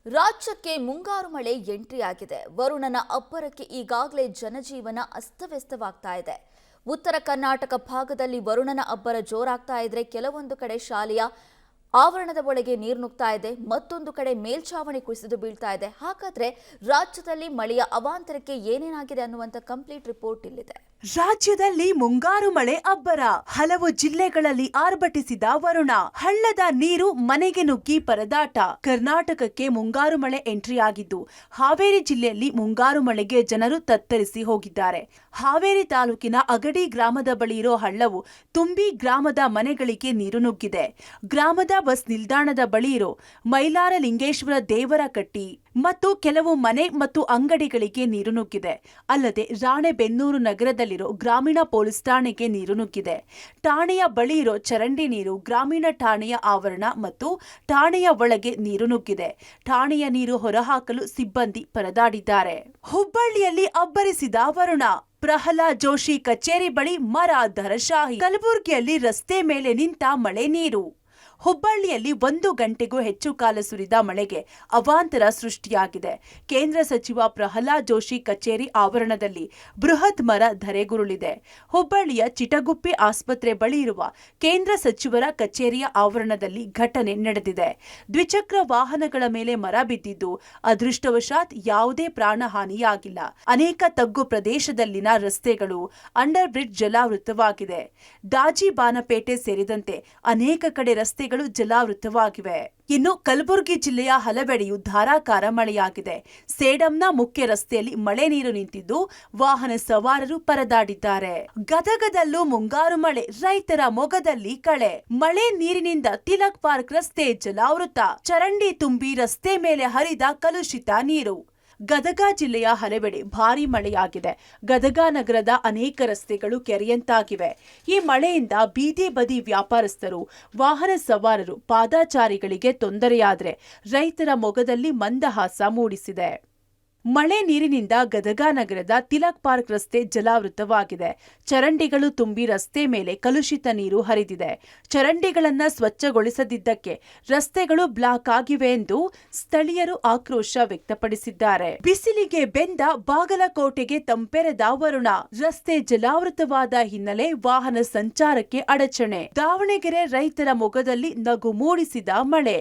ರಾಜ್ಯಕ್ಕೆ ಮುಂಗಾರು ಮಳೆ ಎಂಟ್ರಿಯಾಗಿದೆ. ವರುಣನ ಅಬ್ಬರಕ್ಕೆ ಈಗಾಗಲೇ ಜನಜೀವನ ಅಸ್ತವ್ಯಸ್ತವಾಗ್ತಾ ಇದೆ. ಉತ್ತರ ಕರ್ನಾಟಕ ಭಾಗದಲ್ಲಿ ವರುಣನ ಅಬ್ಬರ ಜೋರಾಗ್ತಾ ಇದ್ರೆ ಕೆಲವೊಂದು ಕಡೆ ಶಾಲೆಯ ಆವರಣದ ಒಳಗೆ ನೀರು ನುಗ್ತಾ ಇದೆ, ಮತ್ತೊಂದು ಕಡೆ ಮೇಲ್ಛಾವಣಿ ಕುಸಿದು ಬೀಳ್ತಾ ಇದೆ. ಹಾಗಾದ್ರೆ ರಾಜ್ಯದಲ್ಲಿ ಮಳೆಯ ಅವಾಂತರಕ್ಕೆ ಏನೇನಾಗಿದೆ ಅನ್ನುವಂತ ಕಂಪ್ಲೀಟ್ ರಿಪೋರ್ಟ್ ಇಲ್ಲಿದೆ. ರಾಜ್ಯದಲ್ಲಿ ಮುಂಗಾರು ಮಳೆ ಅಬ್ಬರ, ಹಲವು ಜಿಲ್ಲೆಗಳಲ್ಲಿ ಆರ್ಭಟಿಸಿದ ವರುಣ, ಹಳ್ಳದ ನೀರು ಮನೆಗೆ ನುಗ್ಗಿ ಪರದಾಟ. ಕರ್ನಾಟಕಕ್ಕೆ ಮುಂಗಾರು ಮಳೆ ಎಂಟ್ರಿಯಾಗಿದ್ದು ಹಾವೇರಿ ಜಿಲ್ಲೆಯಲ್ಲಿ ಮುಂಗಾರು ಮಳೆಗೆ ಜನರು ತತ್ತರಿಸಿ ಹೋಗಿದ್ದಾರೆ. ಹಾವೇರಿ ತಾಲೂಕಿನ ಅಗಡಿ ಗ್ರಾಮದ ಬಳಿ ಇರೋ ಹಳ್ಳವು ತುಂಬಿ ಗ್ರಾಮದ ಮನೆಗಳಿಗೆ ನೀರು ನುಗ್ಗಿದೆ. ಗ್ರಾಮದ ಬಸ್ ನಿಲ್ದಾಣದ ಬಳಿ ಇರೋ ಮೈಲಾರಲಿಂಗೇಶ್ವರ ದೇವರ ಕಟ್ಟಿ ಮತ್ತು ಕೆಲವು ಮನೆ ಮತ್ತು ಅಂಗಡಿಗಳಿಗೆ ನೀರು ನುಗ್ಗಿದೆ. ಅಲ್ಲದೆ ರಾಣೆಬೆನ್ನೂರು ನಗರದಲ್ಲಿರೋ ಗ್ರಾಮೀಣ ಪೊಲೀಸ್ ಠಾಣೆಗೆ ನೀರು ನುಗ್ಗಿದೆ. ಠಾಣೆಯ ಬಳಿ ಇರೋ ಚರಂಡಿ ನೀರು ಗ್ರಾಮೀಣ ಠಾಣೆಯ ಆವರಣ ಮತ್ತು ಠಾಣೆಯ ಒಳಗೆ ನೀರು ನುಗ್ಗಿದೆ. ಠಾಣೆಯ ನೀರು ಹೊರಹಾಕಲು ಸಿಬ್ಬಂದಿ ಪರದಾಡಿದ್ದಾರೆ. ಹುಬ್ಬಳ್ಳಿಯಲ್ಲಿ ಅಬ್ಬರಿಸಿದ ವರುಣ, ಪ್ರಹ್ಲಾದ್ ಜೋಶಿ ಕಚೇರಿ ಬಳಿ ಮರ ಧರಶಾಹಿ. ಕಲಬುರಗಿಯಲ್ಲಿ ರಸ್ತೆ ಮೇಲೆ ನಿಂತ ಮಳೆ ನೀರು. ಹುಬ್ಬಳ್ಳಿಯಲ್ಲಿ 1 ಗಂಟೆಗೂ ಹೆಚ್ಚು ಕಾಲ ಸುರಿದ ಮಳೆಗೆ ಅವಾಂತರ ಸೃಷ್ಟಿಯಾಗಿದೆ. ಕೇಂದ್ರ ಸಚಿವ ಪ್ರಹ್ಲಾದ್ ಜೋಶಿ ಕಚೇರಿ ಆವರಣದಲ್ಲಿ ಬೃಹತ್ ಮರ ಧರೆಗುರುಳಿದೆ. ಹುಬ್ಬಳ್ಳಿಯ ಚಿಟಗುಪ್ಪಿ ಆಸ್ಪತ್ರೆ ಬಳಿ ಇರುವ ಕೇಂದ್ರ ಸಚಿವರ ಕಚೇರಿಯ ಆವರಣದಲ್ಲಿ ಘಟನೆ ನಡೆದಿದೆ. ದ್ವಿಚಕ್ರ ವಾಹನಗಳ ಮೇಲೆ ಮರ ಬಿದ್ದಿದ್ದು ಅದೃಷ್ಟವಶಾತ್ ಯಾವುದೇ ಪ್ರಾಣಹಾನಿಯಾಗಿಲ್ಲ. ಅನೇಕ ತಗ್ಗು ಪ್ರದೇಶದಲ್ಲಿನ ರಸ್ತೆಗಳು ಅಂಡರ್ ಬ್ರಿಡ್ಜ್ ಜಲಾವೃತವಾಗಿದೆ. ದಾಜಿಬಾನಪೇಟೆ ಸೇರಿದಂತೆ ಅನೇಕ ಕಡೆ ರಸ್ತೆಗಳು ಜಲಾವೃತವಾಗಿವೆ. ಇನ್ನು ಕಲಬುರಗಿ ಜಿಲ್ಲೆಯ ಹಲವೆಡೆಯೂ ಧಾರಾಕಾರ ಮಳೆಯಾಗಿದೆ. ಸೇಡಂನ ಮುಖ್ಯ ರಸ್ತೆಯಲ್ಲಿ ಮಳೆ ನೀರು ನಿಂತಿದ್ದು ವಾಹನ ಸವಾರರು ಪರದಾಡಿದ್ದಾರೆ. ಗದಗದಲ್ಲೂ ಮುಂಗಾರು ಮಳೆ, ರೈತರ ಮೊಗದಲ್ಲಿ ಕಳೆ. ಮಳೆ ನೀರಿನಿಂದ ತಿಲಕ್ ಪಾರ್ಕ್ ರಸ್ತೆ ಜಲಾವೃತ, ಚರಂಡಿ ತುಂಬಿ ರಸ್ತೆ ಮೇಲೆ ಹರಿದ ಕಲುಷಿತ ನೀರು. ಗದಗ ಜಿಲ್ಲೆಯ ಹಲವೆಡೆ ಭಾರೀ ಮಳೆಯಾಗಿದೆ. ಗದಗ ನಗರದ ಅನೇಕ ರಸ್ತೆಗಳು ಕೆರೆಯಂತಾಗಿವೆ. ಈ ಮಳೆಯಿಂದ ಬೀದಿ ಬದಿ ವ್ಯಾಪಾರಸ್ಥರು, ವಾಹನ ಸವಾರರು, ಪಾದಚಾರಿಗಳಿಗೆ ತೊಂದರೆಯಾದರೆ ರೈತರ ಮೊಗದಲ್ಲಿ ಮಂದಹಾಸ ಮೂಡಿಸಿದೆ. ಮಳೆ ನೀರಿನಿಂದ ಗದಗ ನಗರದ ತಿಲಕ್ ಪಾರ್ಕ್ ರಸ್ತೆ ಜಲಾವೃತವಾಗಿದೆ. ಚರಂಡಿಗಳು ತುಂಬಿ ರಸ್ತೆ ಮೇಲೆ ಕಲುಷಿತ ನೀರು ಹರಿದಿದೆ. ಚರಂಡಿಗಳನ್ನು ಸ್ವಚ್ಛಗೊಳಿಸದಿದ್ದಕ್ಕೆ ರಸ್ತೆಗಳು ಬ್ಲಾಕ್ ಆಗಿವೆ ಎಂದು ಸ್ಥಳೀಯರು ಆಕ್ರೋಶ ವ್ಯಕ್ತಪಡಿಸಿದ್ದಾರೆ. ಬಿಸಿಲಿಗೆ ಬೆಂದ ಬಾಗಲಕೋಟೆಗೆ ತಂಪೆರೆದ ವರುಣ, ರಸ್ತೆ ಜಲಾವೃತವಾದ ಹಿನ್ನೆಲೆ ವಾಹನ ಸಂಚಾರಕ್ಕೆ ಅಡಚಣೆ. ದಾವಣಗೆರೆ ರೈತರ ಮೊಗದಲ್ಲಿ ನಗು ಮೂಡಿಸಿದ ಮಳೆ.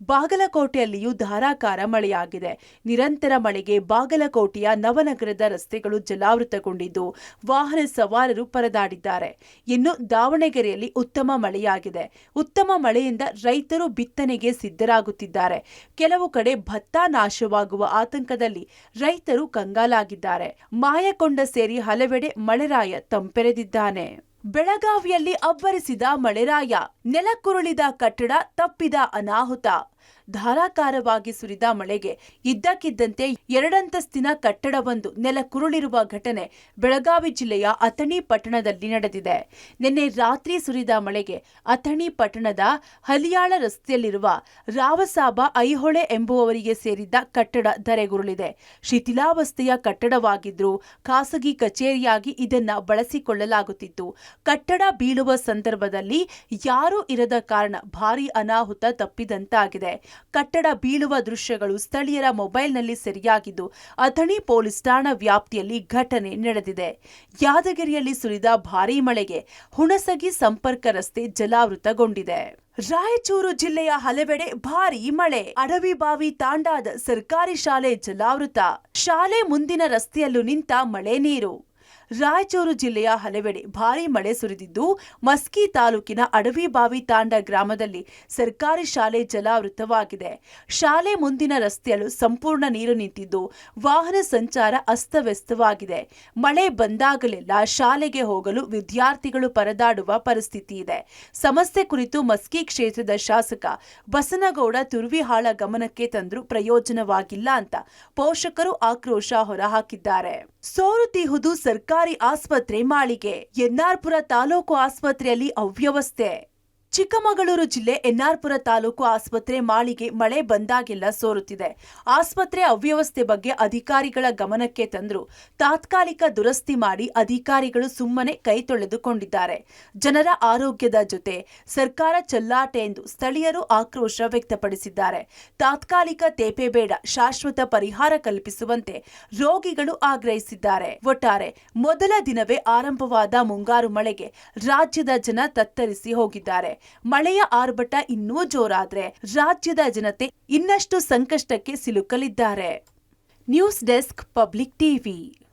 ಬಾಗಲಕೋಟೆಯಲ್ಲಿಯೂ ಧಾರಾಕಾರ ಮಳೆಯಾಗಿದೆ. ನಿರಂತರ ಮಳೆಗೆ ಬಾಗಲಕೋಟೆಯ ನವನಗರದ ರಸ್ತೆಗಳು ಜಲಾವೃತಗೊಂಡಿದ್ದು ವಾಹನ ಸವಾರರು ಪರದಾಡಿದ್ದಾರೆ. ಇನ್ನು ದಾವಣಗೆರೆಯಲ್ಲಿ ಉತ್ತಮ ಮಳೆಯಾಗಿದೆ. ಉತ್ತಮ ಮಳೆಯಿಂದ ರೈತರು ಬಿತ್ತನೆಗೆ ಸಿದ್ಧರಾಗುತ್ತಿದ್ದಾರೆ. ಕೆಲವು ಕಡೆ ಭತ್ತ ನಾಶವಾಗುವ ಆತಂಕದಲ್ಲಿ ರೈತರು ಕಂಗಾಲಾಗಿದ್ದಾರೆ. ಮಾಯಕೊಂಡ ಸೇರಿ ಹಲವೆಡೆ ಮಳೆರಾಯ ತಂಪೆರೆದಿದ್ದಾನೆ. ಬೆಳಗಾವಿಯಲ್ಲಿ ಅಬ್ಬರಿಸಿದ ಮಳೆರಾಯ, ನೆಲಕ್ಕುರುಳಿದ ಕಟ್ಟಡ, ತಪ್ಪಿದ ಅನಾಹುತ. ಧಾರಾಕಾರವಾಗಿ ಸುರಿದ ಮಳೆಗೆ ಇದ್ದಕ್ಕಿದ್ದಂತೆ 2 ಅಂತಸ್ತಿನ ಕಟ್ಟಡವೊಂದು ನೆಲಕ್ಕುರುಳಿರುವ ಘಟನೆ ಬೆಳಗಾವಿ ಜಿಲ್ಲೆಯ ಅಥಣಿ ಪಟ್ಟಣದಲ್ಲಿ ನಡೆದಿದೆ. ನಿನ್ನೆ ರಾತ್ರಿ ಸುರಿದ ಮಳೆಗೆ ಅಥಣಿ ಪಟ್ಟಣದ ಹಲಿಯಾಳ ರಸ್ತೆಯಲ್ಲಿರುವ ರಾವಸಾಬ ಐಹೊಳೆ ಎಂಬುವವರಿಗೆ ಸೇರಿದ್ದ ಕಟ್ಟಡ ಧರೆಗುರುಳಿದೆ. ಶಿಥಿಲಾವಸ್ಥೆಯ ಕಟ್ಟಡವಾಗಿದ್ರೂ ಖಾಸಗಿ ಕಚೇರಿಯಾಗಿ ಇದನ್ನ ಬಳಸಿಕೊಳ್ಳಲಾಗುತ್ತಿತ್ತು. ಕಟ್ಟಡ ಬೀಳುವ ಸಂದರ್ಭದಲ್ಲಿ ಯಾರೂ ಇರದ ಕಾರಣ ಭಾರೀ ಅನಾಹುತ ತಪ್ಪಿದಂತಾಗಿದೆ. ಕಟ್ಟಡ ಬೀಳುವ ದೃಶ್ಯಗಳು ಸ್ಥಳೀಯರ ಮೊಬೈಲ್ನಲ್ಲಿ ಸೆರೆಯಾಗಿದ್ದು ಅಥಣಿ ಪೊಲೀಸ್ ಠಾಣಾ ವ್ಯಾಪ್ತಿಯಲ್ಲಿ ಘಟನೆ ನಡೆದಿದೆ. ಯಾದಗಿರಿಯಲ್ಲಿ ಸುರಿದ ಭಾರೀ ಮಳೆಗೆ ಹುಣಸಗಿ ಸಂಪರ್ಕ ರಸ್ತೆ ಜಲಾವೃತಗೊಂಡಿದೆ. ರಾಯಚೂರು ಜಿಲ್ಲೆಯ ಹಲವೆಡೆ ಭಾರೀ ಮಳೆ, ಅಡವಿಬಾವಿ ತಾಂಡಾದ ಸರ್ಕಾರಿ ಶಾಲೆ ಜಲಾವೃತ. ಶಾಲೆ ಮುಂದಿನ ರಸ್ತೆಯಲ್ಲೂ ನಿಂತ ಮಳೆ ನೀರು. ರಾಯಚೂರು ಜಿಲ್ಲೆಯ ಹಲವೆಡೆ ಭಾರೀ ಮಳೆ ಸುರಿದಿದ್ದು ಮಸ್ಕಿ ತಾಲೂಕಿನ ಅಡವಿಬಾವಿ ತಾಂಡ ಗ್ರಾಮದಲ್ಲಿ ಸರ್ಕಾರಿ ಶಾಲೆ ಜಲಾವೃತವಾಗಿದೆ. ಶಾಲೆ ಮುಂದಿನ ರಸ್ತೆಯಲ್ಲೂ ಸಂಪೂರ್ಣ ನೀರು ನಿಂತಿದ್ದು ವಾಹನ ಸಂಚಾರ ಅಸ್ತವ್ಯಸ್ತವಾಗಿದೆ. ಮಳೆ ಬಂದಾಗಲೆಲ್ಲ ಶಾಲೆಗೆ ಹೋಗಲು ವಿದ್ಯಾರ್ಥಿಗಳು ಪರದಾಡುವ ಪರಿಸ್ಥಿತಿ ಇದೆ. ಸಮಸ್ಯೆ ಕುರಿತು ಮಸ್ಕಿ ಕ್ಷೇತ್ರದ ಶಾಸಕ ಬಸನಗೌಡ ತುರ್ವಿಹಾಳ ಗಮನಕ್ಕೆ ತಂದರೂ ಪ್ರಯೋಜನವಾಗಿಲ್ಲ ಅಂತ ಪೋಷಕರು ಆಕ್ರೋಶ ಹೊರಹಾಕಿದ್ದಾರೆ. ಸೋರುತಿಹುದು ಸರ್ಕಾರಿ ಆಸ್ಪತ್ರೆ ಮಾಳಿಗೆ. ಎನ್ನಾರ್ಪುರ ತಾಲೂಕು ಆಸ್ಪತ್ರೆಯಲ್ಲಿ ಅವ್ಯವಸ್ಥೆ. ಚಿಕ್ಕಮಗಳೂರು ಜಿಲ್ಲೆ ಎನ್ಆರ್ಪುರ ತಾಲೂಕು ಆಸ್ಪತ್ರೆ ಮಾಳಿಗೆ ಮಳೆ ಬಂದಾಗೆಲ್ಲ ಸೋರುತ್ತಿದೆ. ಆಸ್ಪತ್ರೆ ಅವ್ಯವಸ್ಥೆ ಬಗ್ಗೆ ಅಧಿಕಾರಿಗಳ ಗಮನಕ್ಕೆ ತಂದರೂ ತಾತ್ಕಾಲಿಕ ದುರಸ್ತಿ ಮಾಡಿ ಅಧಿಕಾರಿಗಳು ಸುಮ್ಮನೆ ಕೈ ತೊಳೆದುಕೊಂಡಿದ್ದಾರೆ. ಜನರ ಆರೋಗ್ಯದ ಜೊತೆ ಸರ್ಕಾರ ಚೆಲ್ಲಾಟೆ ಎಂದು ಸ್ಥಳೀಯರು ಆಕ್ರೋಶ ವ್ಯಕ್ತಪಡಿಸಿದ್ದಾರೆ. ತಾತ್ಕಾಲಿಕ ತೇಪೆ ಬೇಡ, ಶಾಶ್ವತ ಪರಿಹಾರ ಕಲ್ಪಿಸುವಂತೆ ರೋಗಿಗಳು ಆಗ್ರಹಿಸಿದ್ದಾರೆ. ಒಟ್ಟಾರೆ ಮೊದಲ ದಿನವೇ ಆರಂಭವಾದ ಮುಂಗಾರು ಮಳೆಗೆ ರಾಜ್ಯದ ಜನ ತತ್ತರಿಸಿ ಹೋಗಿದ್ದಾರೆ. ಮಳೆಯ ಆರ್ಭಟ ಇನ್ನೂ ಜೋರಾದ್ರೆ ರಾಜ್ಯದ ಜನತೆ ಇನ್ನಷ್ಟು ಸಂಕಷ್ಟಕ್ಕೆ ಸಿಲುಕಲಿದ್ದಾರೆ. News desk, public TV.